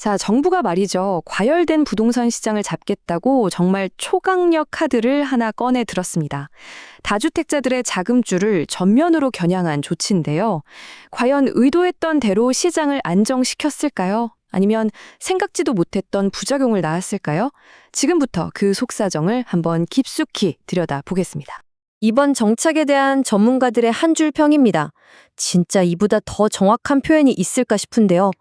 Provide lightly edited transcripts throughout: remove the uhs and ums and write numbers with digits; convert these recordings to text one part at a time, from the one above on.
자, 정부가 말이죠. 과열된 부동산 시장을 잡겠다고 정말 초강력 카드를 하나 꺼내 들었습니다. 다주택자들의 자금줄을 전면으로 겨냥한 조치인데요. 과연 의도했던 대로 시장을 안정시켰을까요? 아니면 생각지도 못했던 부작용을 낳았을까요? 지금부터 그 속사정을 한번 깊숙이 들여다보겠습니다. 이번 정책에 대한 전문가들의 한 줄 평입니다. 진짜 이보다 더 정확한 표현이 있을까 싶은데요.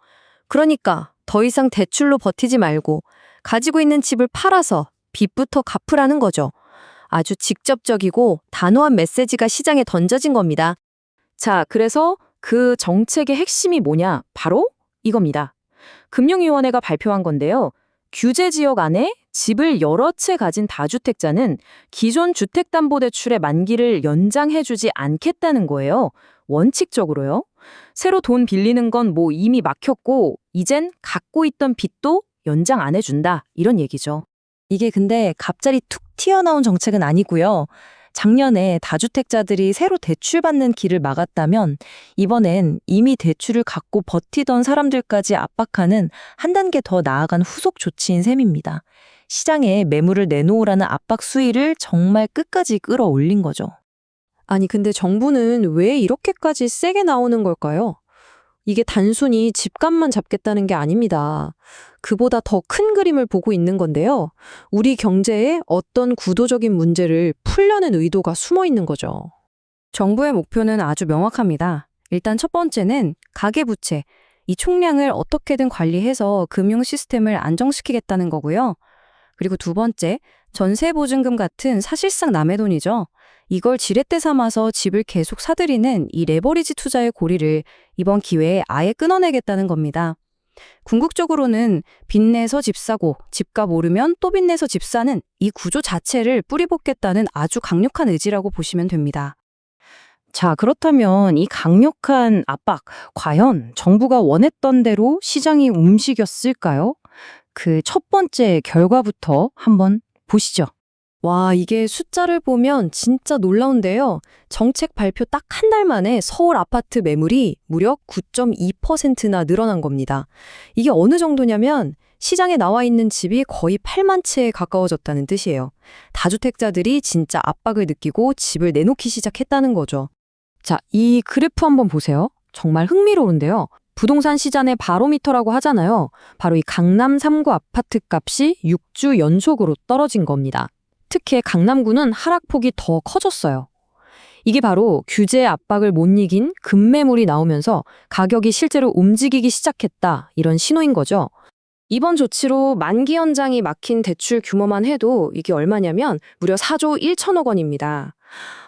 그러니까 더 이상 대출로 버티지 말고 가지고 있는 집을 팔아서 빚부터 갚으라는 거죠. 아주 직접적이고 단호한 메시지가 시장에 던져진 겁니다. 자, 그래서 그 정책의 핵심이 뭐냐? 바로 이겁니다. 금융위원회가 발표한 건데요. 규제 지역 안에 집을 여러 채 가진 다주택자는 기존 주택담보대출의 만기를 연장해주지 않겠다는 거예요. 원칙적으로요. 새로 돈 빌리는 건 뭐 이미 막혔고 이젠 갖고 있던 빚도 연장 안 해준다. 이런 얘기죠. 이게 근데 갑자기 툭 튀어나온 정책은 아니고요. 작년에 다주택자들이 새로 대출받는 길을 막았다면 이번엔 이미 대출을 갖고 버티던 사람들까지 압박하는 한 단계 더 나아간 후속 조치인 셈입니다. 시장에 매물을 내놓으라는 압박 수위를 정말 끝까지 끌어올린 거죠. 아니, 근데 정부는 왜 이렇게까지 세게 나오는 걸까요? 이게 단순히 집값만 잡겠다는 게 아닙니다. 그보다 더 큰 그림을 보고 있는 건데요. 우리 경제에 어떤 구도적인 문제를 풀려는 의도가 숨어 있는 거죠. 정부의 목표는 아주 명확합니다. 일단 첫 번째는 가계부채, 이 총량을 어떻게든 관리해서 금융 시스템을 안정시키겠다는 거고요. 그리고 두 번째, 전세보증금 같은 사실상 남의 돈이죠. 이걸 지렛대 삼아서 집을 계속 사들이는 이 레버리지 투자의 고리를 이번 기회에 아예 끊어내겠다는 겁니다. 궁극적으로는 빚내서 집 사고 집값 오르면 또 빚내서 집 사는 이 구조 자체를 뿌리 뽑겠다는 아주 강력한 의지라고 보시면 됩니다. 자, 그렇다면 이 강력한 압박, 과연 정부가 원했던 대로 시장이 움직였을까요? 그 첫 번째 결과부터 한번 보시죠. 와, 이게 숫자를 보면 진짜 놀라운데요. 정책 발표 딱 한 달 만에 서울 아파트 매물이 무려 9.2%나 늘어난 겁니다. 이게 어느 정도냐면 시장에 나와 있는 집이 거의 8만 채에 가까워졌다는 뜻이에요. 다주택자들이 진짜 압박을 느끼고 집을 내놓기 시작했다는 거죠. 자, 이 그래프 한번 보세요. 정말 흥미로운데요. 부동산 시장의 바로미터라고 하잖아요. 바로 이 강남 3구 아파트 값이 6주 연속으로 떨어진 겁니다. 특히 강남구는 하락폭이 더 커졌어요. 이게 바로 규제 압박을 못 이긴 급매물이 나오면서 가격이 실제로 움직이기 시작했다, 이런 신호인 거죠. 이번 조치로 만기 연장이 막힌 대출 규모만 해도 이게 얼마냐면 무려 4조 1천억 원입니다.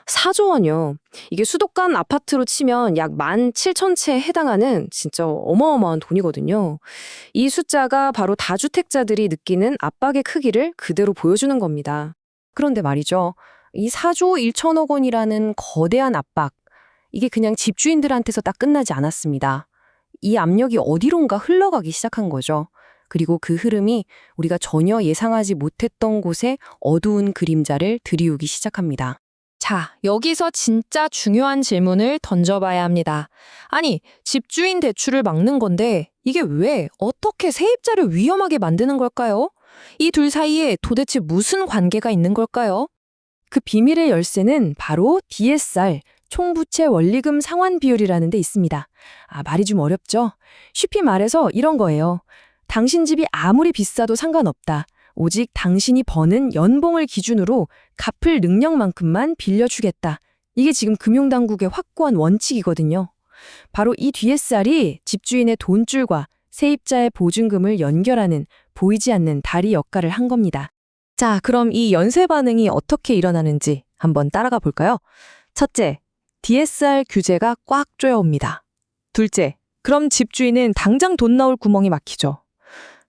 4조 원이요. 이게 수도권 아파트로 치면 약 17,000채에 해당하는 진짜 어마어마한 돈이거든요. 이 숫자가 바로 다주택자들이 느끼는 압박의 크기를 그대로 보여주는 겁니다. 그런데 말이죠. 이 4조 1천억 원이라는 거대한 압박, 이게 그냥 집주인들한테서 딱 끝나지 않았습니다. 이 압력이 어디론가 흘러가기 시작한 거죠. 그리고 그 흐름이 우리가 전혀 예상하지 못했던 곳에 어두운 그림자를 들이우기 시작합니다. 자, 여기서 진짜 중요한 질문을 던져봐야 합니다. 아니, 집주인 대출을 막는 건데 이게 왜, 어떻게 세입자를 위험하게 만드는 걸까요? 이 둘 사이에 도대체 무슨 관계가 있는 걸까요? 그 비밀의 열쇠는 바로 DSR, 총부채 원리금 상환 비율이라는 데 있습니다. 말이 좀 어렵죠? 쉽게 말해서 이런 거예요. 당신 집이 아무리 비싸도 상관없다. 오직 당신이 버는 연봉을 기준으로 갚을 능력만큼만 빌려주겠다. 이게 지금 금융당국의 확고한 원칙이거든요. 바로 이 DSR이 집주인의 돈줄과 세입자의 보증금을 연결하는 보이지 않는 다리 역할을 한 겁니다. 자, 그럼 이 연쇄 반응이 어떻게 일어나는지 한번 따라가 볼까요? 첫째, DSR 규제가 꽉 조여옵니다. 둘째, 그럼 집주인은 당장 돈 나올 구멍이 막히죠.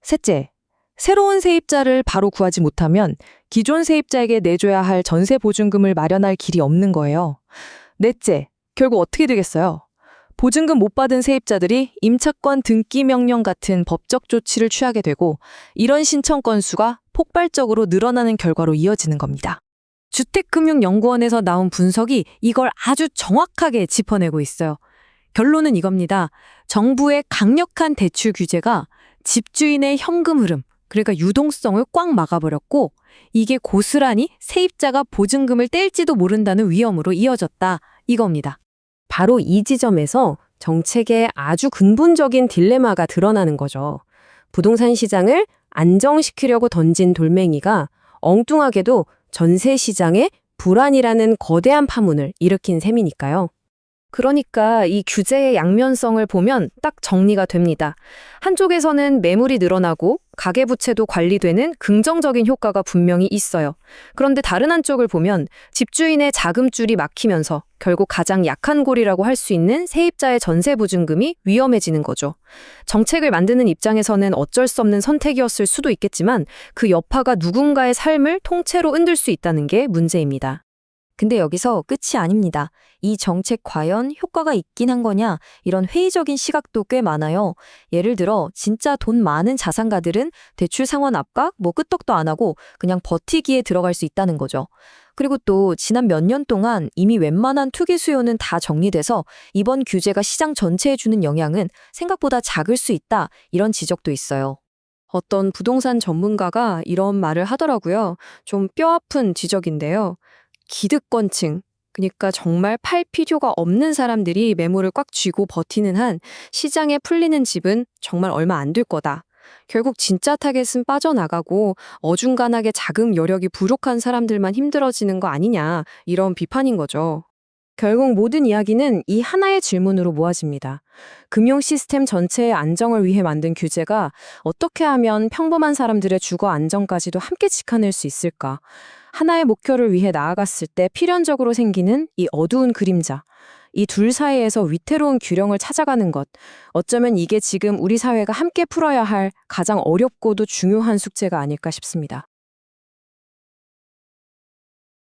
셋째, 새로운 세입자를 바로 구하지 못하면 기존 세입자에게 내줘야 할 전세 보증금을 마련할 길이 없는 거예요. 넷째, 결국 어떻게 되겠어요? 보증금 못 받은 세입자들이 임차권 등기 명령 같은 법적 조치를 취하게 되고 이런 신청 건수가 폭발적으로 늘어나는 결과로 이어지는 겁니다. 주택금융연구원에서 나온 분석이 이걸 아주 정확하게 짚어내고 있어요. 결론은 이겁니다. 정부의 강력한 대출 규제가 집주인의 현금 흐름, 그러니까 유동성을 꽉 막아버렸고 이게 고스란히 세입자가 보증금을 뗄지도 모른다는 위험으로 이어졌다 이겁니다. 바로 이 지점에서 정책의 아주 근본적인 딜레마가 드러나는 거죠. 부동산 시장을 안정시키려고 던진 돌멩이가 엉뚱하게도 전세 시장에 불안이라는 거대한 파문을 일으킨 셈이니까요. 그러니까 이 규제의 양면성을 보면 딱 정리가 됩니다. 한쪽에서는 매물이 늘어나고 가계부채도 관리되는 긍정적인 효과가 분명히 있어요. 그런데 다른 한쪽을 보면 집주인의 자금줄이 막히면서 결국 가장 약한 골이라고 할 수 있는 세입자의 전세보증금이 위험해지는 거죠. 정책을 만드는 입장에서는 어쩔 수 없는 선택이었을 수도 있겠지만 그 여파가 누군가의 삶을 통째로 흔들 수 있다는 게 문제입니다. 근데 여기서 끝이 아닙니다. 이 정책 과연 효과가 있긴 한 거냐? 이런 회의적인 시각도 꽤 많아요. 예를 들어 진짜 돈 많은 자산가들은 대출 상환 압박 끄떡도 안 하고 그냥 버티기에 들어갈 수 있다는 거죠. 그리고 또 지난 몇 년 동안 이미 웬만한 투기 수요는 다 정리돼서 이번 규제가 시장 전체에 주는 영향은 생각보다 작을 수 있다. 이런 지적도 있어요. 어떤 부동산 전문가가 이런 말을 하더라고요. 좀 뼈아픈 지적인데요. 기득권층, 그러니까 정말 팔 필요가 없는 사람들이 매물을 꽉 쥐고 버티는 한 시장에 풀리는 집은 정말 얼마 안 될 거다. 결국 진짜 타겟은 빠져나가고 어중간하게 자금 여력이 부족한 사람들만 힘들어지는 거 아니냐, 이런 비판인 거죠. 결국 모든 이야기는 이 하나의 질문으로 모아집니다. 금융 시스템 전체의 안정을 위해 만든 규제가 어떻게 하면 평범한 사람들의 주거 안정까지도 함께 지켜낼 수 있을까? 하나의 목표를 위해 나아갔을 때 필연적으로 생기는 이 어두운 그림자. 이 둘 사이에서 위태로운 균형을 찾아가는 것. 어쩌면 이게 지금 우리 사회가 함께 풀어야 할 가장 어렵고도 중요한 숙제가 아닐까 싶습니다.